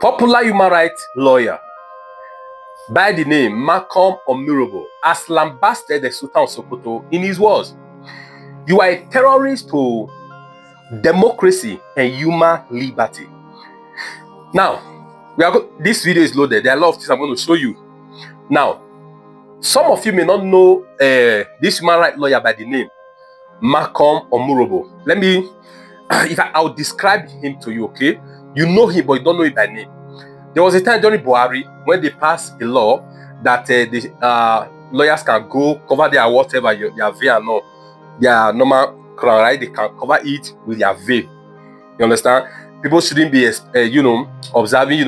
Popular human rights lawyer by the name Malcom Omirhobo has lambasted the Sultan of Sokoto in his words. You are a terrorist to democracy and human liberty. Now, this video is loaded. There are a lot of things I'm going to show you. Now, some of you may not know this human rights lawyer by the name Malcom Omirhobo. Let me, I'll describe him to you, okay? You know him, but you don't know him by name. There was a time during Buhari when they passed a law that the lawyers can go cover their whatever, their veil and all, their normal crown, right? They can cover it with their veil. You understand? People shouldn't be, observing,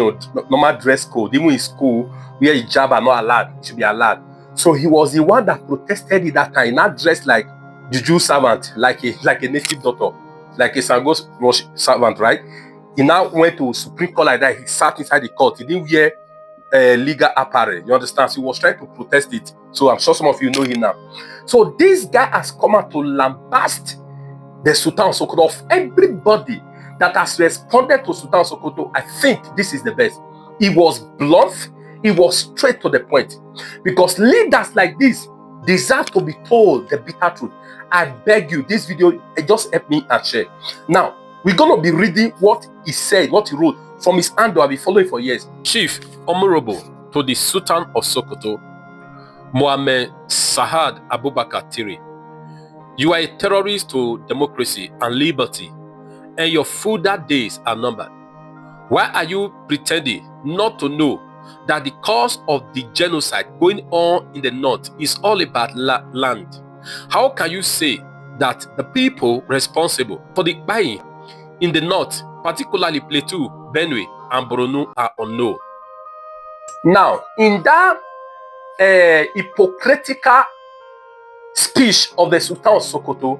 normal dress code. Even in school, where hijab are not allowed, it should be allowed. So he was the one that protested at that time, not dressed like juju servant, like a native doctor, like a Sangos servant, right? He now went to Supreme Court like that. He sat inside the court. He didn't wear legal apparel. You understand? So he was trying to protest it. So I'm sure some of you know him now. So this guy has come out to lambast the Sultan of Sokoto. Of everybody that has responded to Sultan of Sokoto, I think this is the best. He was blunt. He was straight to the point. Because leaders like this deserve to be told the bitter truth. I beg you, this video, just help me and share. Now, we're going to be reading what he said, what he wrote from his hand. I've been following for years. Chief Omirhobo to the Sultan of Sokoto, Mohammed Sahad Abubakar Tiri. You are a terrorist to democracy and liberty, and your further days are numbered. Why are you pretending not to know that the cause of the genocide going on in the north is all about land? How can you say that the people responsible for the buying in the north, particularly Plateau, Benue, and Borno, are unknown? Now, in that hypocritical speech of the Sultan of Sokoto,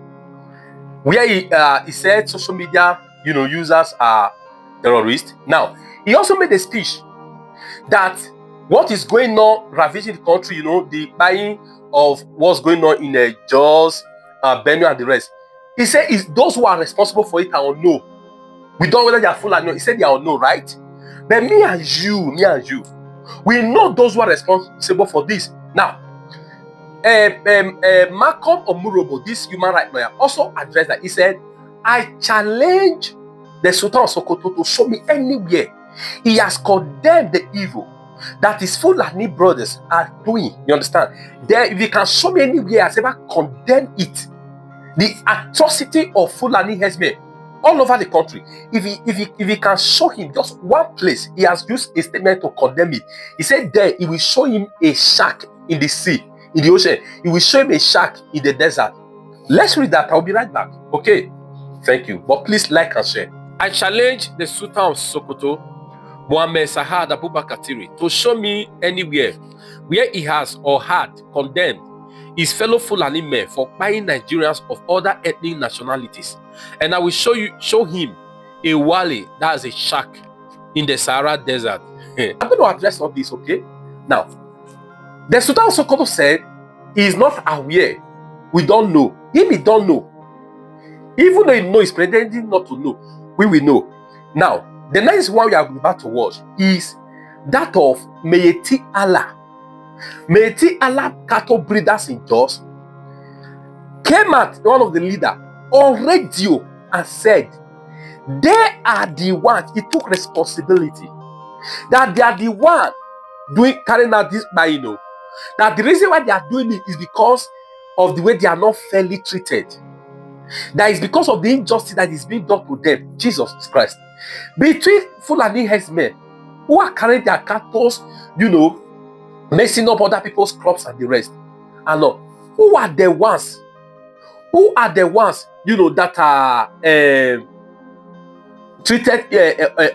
where he said social media, users are terrorists. Now, he also made a speech that what is going on, ravaging the country, the buying of what's going on in Jos, Benue, and the rest. He said those who are responsible for it are unknown. We don't know whether they are full or not. He said they are unknown, right? But me and you, we know those who are responsible for this. Now, Malcom Omirhobo, this human rights lawyer, also addressed that. He said, I challenge the Sultan of Sokoto to show me anywhere he has condemned the evil that his Fulani brothers are doing. You understand? If he can show me anywhere he has ever condemned it, the atrocity of Fulani herdsmen all over the country. If he can show him just one place, he has used a statement to condemn it. He said there he will show him a shark in the sea, in the ocean. He will show him a shark in the desert. Let's read that. I'll be right back. Okay. Thank you. But please like and share. I challenge the Sultan of Sokoto, Mohammed Sahad Abubakar Tiri, to show me anywhere where he has or had condemned his fellow Fulani men for buying Nigerians of other ethnic nationalities. And I will show him a wali, that is a shark, in the Sahara Desert. I'm going to address all this, okay? Now, the Sultan of Sokoto said he is not aware. We don't know. He don't know. Even though he knows, he's pretending not to know. We will know. Now, the next one we are about to watch is that of Miyetti Allah. Miyetti Allah cattle breeders in Jos came at one of the leaders on radio and said they are the ones, he took responsibility, that they are the one carrying out this buying. That the reason why they are doing it is because of the way they are not fairly treated. That is because of the injustice that is being done to them. Jesus Christ. Between Fulani herdsmen who are carrying their cattle, messing up other people's crops and the rest. And who are the ones? Who are the ones, that are treated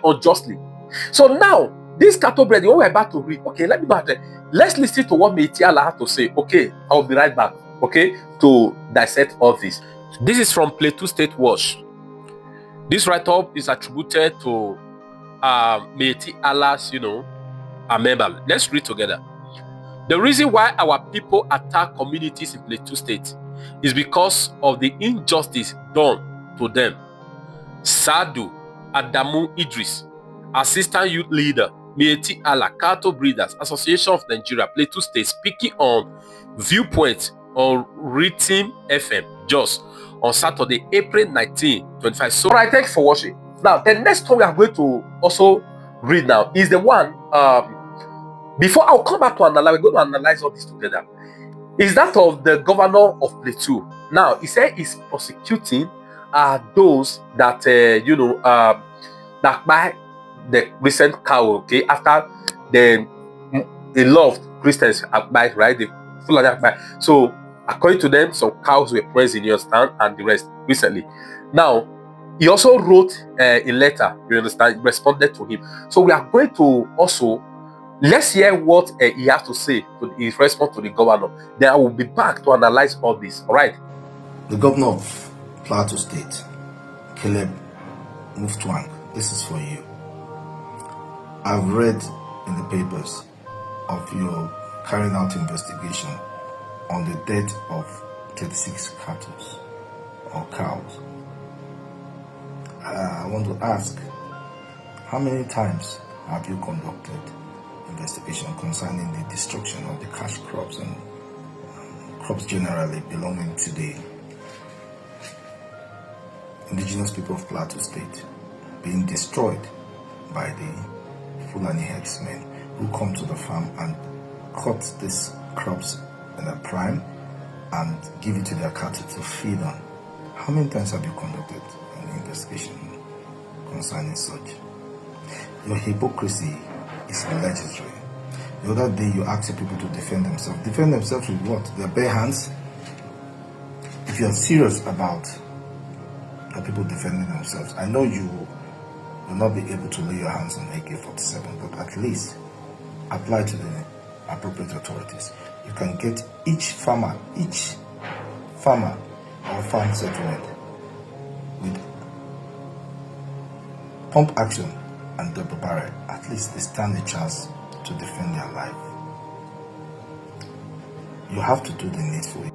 unjustly? So now, this cattle breed, what we're about to read, okay, let me go ahead. Let's listen to what Miyetti Allah had to say. Okay, I'll be right back, okay, to dissect all this. This is from Plateau State Watch. This write-up is attributed to Miyetti Allah's, a member. Let's read together. The reason why our people attack communities in Plateau State is because of the injustice done to them. Sadu Adamu Idris Assistant Youth Leader, Miyetti Allah, Cattle Breeders Association of Nigeria, Plateau State, speaking on Viewpoint on Rhythm FM, Jos, on Saturday, April 19, 25. So, all right, thanks for watching. Now, the next story I'm going to also read now is the one, before I'll come back to analyze, we're going to analyze all this together, is that of the governor of Plateau. Now, he said he's prosecuting those that, that buy the recent cow, okay, after a lot of Christians buy, right, the Fulani buy. So, according to them, some cows were praised in your stand and the rest recently. Now, he also wrote a letter, you understand, responded to him. So, we are going to also, let's hear what he has to say to his response to the governor. Then I will be back to analyze all this, all right? The governor of Plateau State, Caleb Muftwang, this is for you. I've read in the papers of your carrying out investigation on the death of 36 cattle or cows. I want to ask, how many times have you conducted investigation concerning the destruction of the cash crops and crops generally belonging to the indigenous people of Plateau State being destroyed by the Fulani herdsmen who come to the farm and cut these crops in a prime and give it to their cattle to feed on? How many times have you conducted an investigation concerning such? Your hypocrisy is legendary. The other day you asked people to defend themselves. Defend themselves with what? Their bare hands? If you are serious about the people defending themselves, I know you will not be able to lay your hands on AK-47, but at least apply to the appropriate authorities. You can get each farmer or farm settlement with pump action and double barrel. At least they stand a chance to defend their life. You have to do the needful.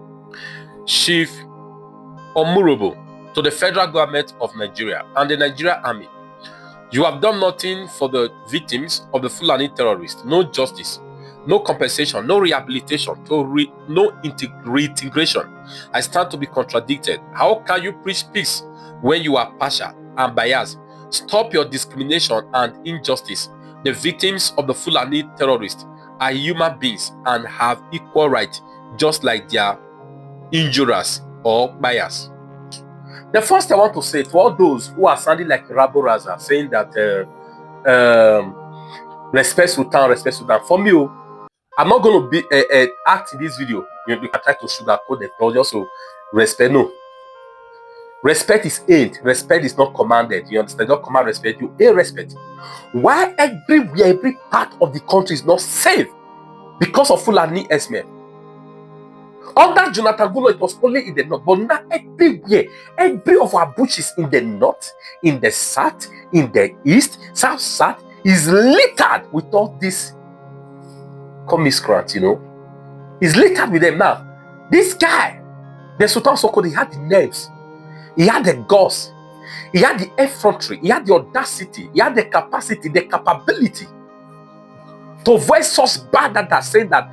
Chief Omirhobo, to the federal government of Nigeria and the Nigerian army, you have done nothing for the victims of the Fulani terrorists. No justice, no compensation, no rehabilitation, no reintegration. I stand to be contradicted. How can you preach peace when you are partial and biased? Stop your discrimination and injustice. The victims of the Fulani terrorists are human beings and have equal rights, just like their injurers or bias. The first I want to say to all those who are sounding like Rabbo Raza, saying that respect Sultan. For me, I'm not going to be act in this video. You can try to sugarcoat the thought, just so respect. No. Respect is aid. Respect is not commanded. You understand? Don't command respect. You aid respect. Why everywhere, every part of the country is not safe because of Fulani herdsmen? Under Jonathan Gulo, it was only in the north, but now everywhere, every of our bushs in the north, in the south, in the east, south, is littered with all this miscreants, you know. Is littered with them now. This guy, the Sultan Sokoto, he had the nerves, he had the guts, he had the effrontery, he had the audacity, he had the capacity, the capability to voice such bad that are saying that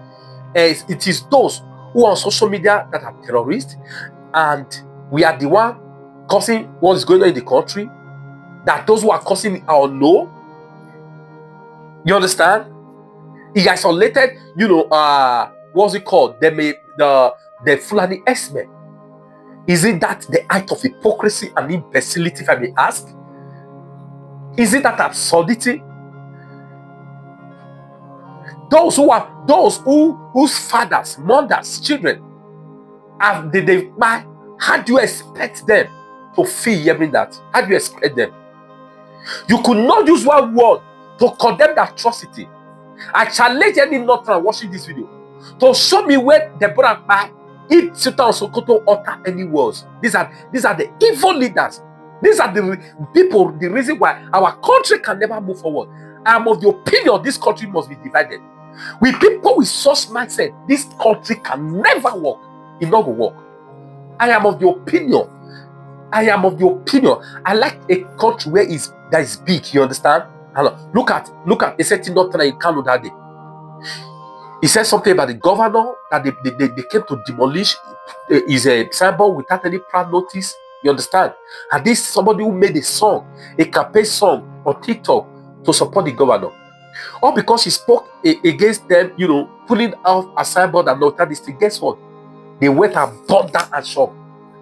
it is those who are on social media that are terrorists, and we are the one causing what is going on in the country, that those who are causing our no. You understand? He isolated, you know, what's it called? The Fulani herdsmen. Is it that the act of hypocrisy and imbecility, if I may ask? Is it that absurdity? Those whose fathers, mothers, children have they buy, how do you expect them to feel hearing that? How do you expect them? You could not use one word to condemn the atrocity. I challenge any Northern watching this video to show me where the brother by if Sultan Sokoto utter any words. These are the evil leaders. These are the people, the reason why our country can never move forward. I am of the opinion this country must be divided. With people with such mindset, this country can never work. It not will work. I am of the opinion. I like a country where that is big, you understand? Look at a certain doctor in Kano that day. He said something about the governor that they came to demolish his signboard without any prior notice. You understand? And this somebody who made a song, a campaign song on TikTok to support the governor. All because he spoke against them, pulling out a signboard and all that. Guess what? They went and burned that and shop.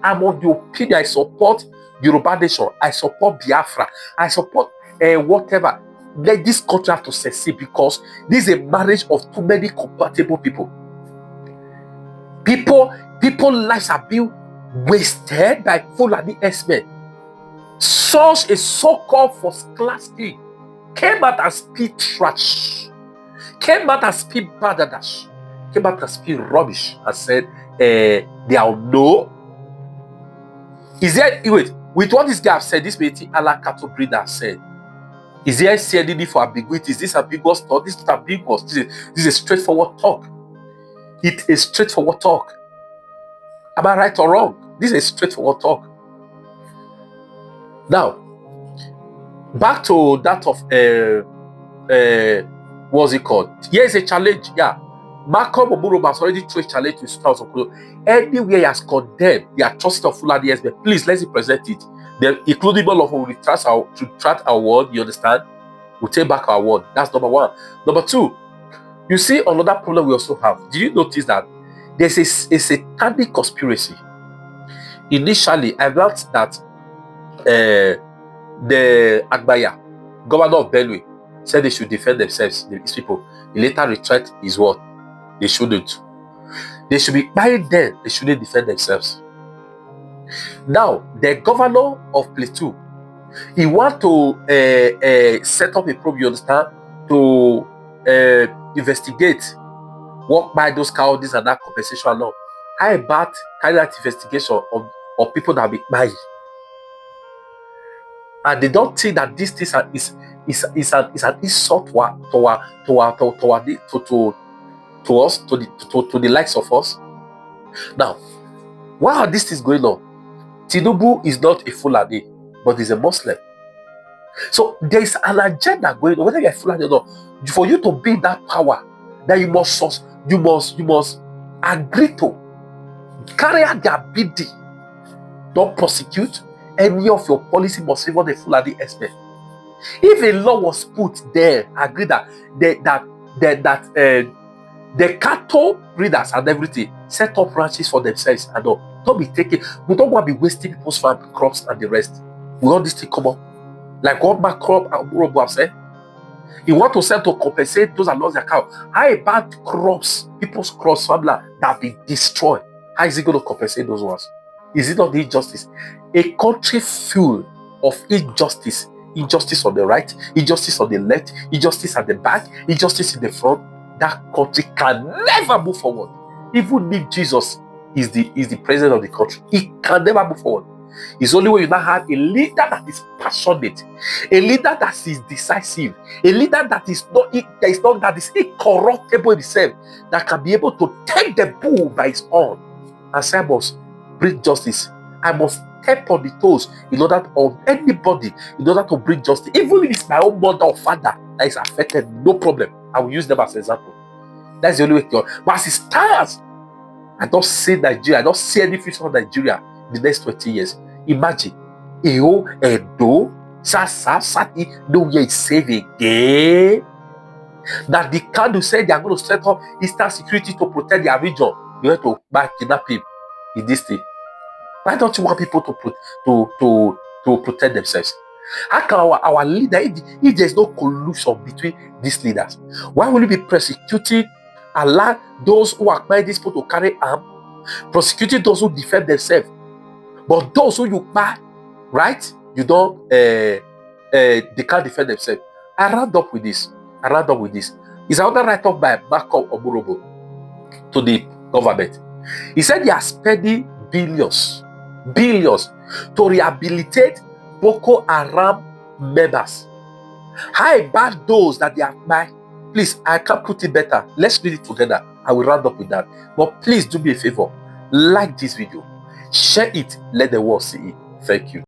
I'm of the opinion I support Yoruba Nation. I support Biafra. I support whatever. Let this country have to succeed because this is a marriage of too many compatible people. People lives are being wasted by Fulani S-men. Such a so-called first class thing came out and speak trash, came out and speak badadash, came out and speak rubbish and said they are no. Is there, wait, with what this guy have said, this Miyetti Allah cattle breeder said, is there any need for ambiguity? Is this ambiguous talk? This is not ambiguous. This is a straightforward talk. It is straightforward talk. Am I right or wrong? This is a straightforward talk. Now, back to that of what's it called? Here's a challenge. Yeah, Malcom Omirhobo has already thrown a challenge to Sultan Sokoto. Anywhere he has condemned the atrocity of Fulani S-men, please let's present it. Then, including all of us, to retract our word. You understand? We'll take back our word. That's number one. Number two, you see another problem we also have. Did you notice that there's a satanic conspiracy? Initially, I learned that the Agbaya, governor of Benue, said they should defend themselves, these people. He later retracted his word. They shouldn't. They should be buying them. They shouldn't defend themselves. Now, the governor of Plateau, he want to set up a probe, you understand, to investigate what by those cowards and that compensation and all. How about carrying out investigation of people that be buying? And they don't think that this is an insult to us, to the likes of us. Now, while this is going on, Tinubu is not a Fulani, but he's a Muslim. So there is an agenda going on, whether you're a Fulani or not. For you to be that power, that you must agree to carry out their bidding. Don't prosecute. Any of your policy must favor the Fulani S-men. If a law was put there, agree that the cattle breeders and everything set up ranches for themselves and all. Don't be taking. We don't want to be wasting people's farm crops and the rest. We want this to come up. Like what Malcom Omirhobo have said. He want to sell to compensate those that lost their cow. How about crops, people's crops, farmland that be destroyed? How is he going to compensate those ones? Is it not the injustice? A country full of injustice. Injustice on the right, injustice on the left, injustice at the back, injustice in the front. That country can never move forward. Even if Jesus is the president of the country, he can never move forward. It's only when you now have a leader that is passionate, a leader that is decisive, a leader that is incorruptible himself, that can be able to take the bull by his horn and say, I must bring justice. I must step on the toes in order of anybody in order to bring justice. Even if it's my own mother or father that is affected, no problem. I will use them as an example. That's the only way to go. But as it stands, I don't see Nigeria. I don't see any future of Nigeria in the next 20 years. Imagine. Edo, Sati, no way is saving again. That the country said they are going to set up Eastern security to protect their region. You have to kidnap him in this thing. Why don't you want people to protect themselves? How can our leader, if there's no collusion between these leaders, why will you be prosecuting, allow those who acquire these people to carry arms, prosecuting those who defend themselves, but those who you buy, right? You don't, they can't defend themselves. I round up with this. It's another write-up by Malcom Omirhobo to the government. He said they are spending billions to rehabilitate Boko Haram members. How about those that they have by? Please, I can't put it better. Let's read it together. I will round up with that. But please do me a favor. Like this video. Share it. Let the world see it. Thank you.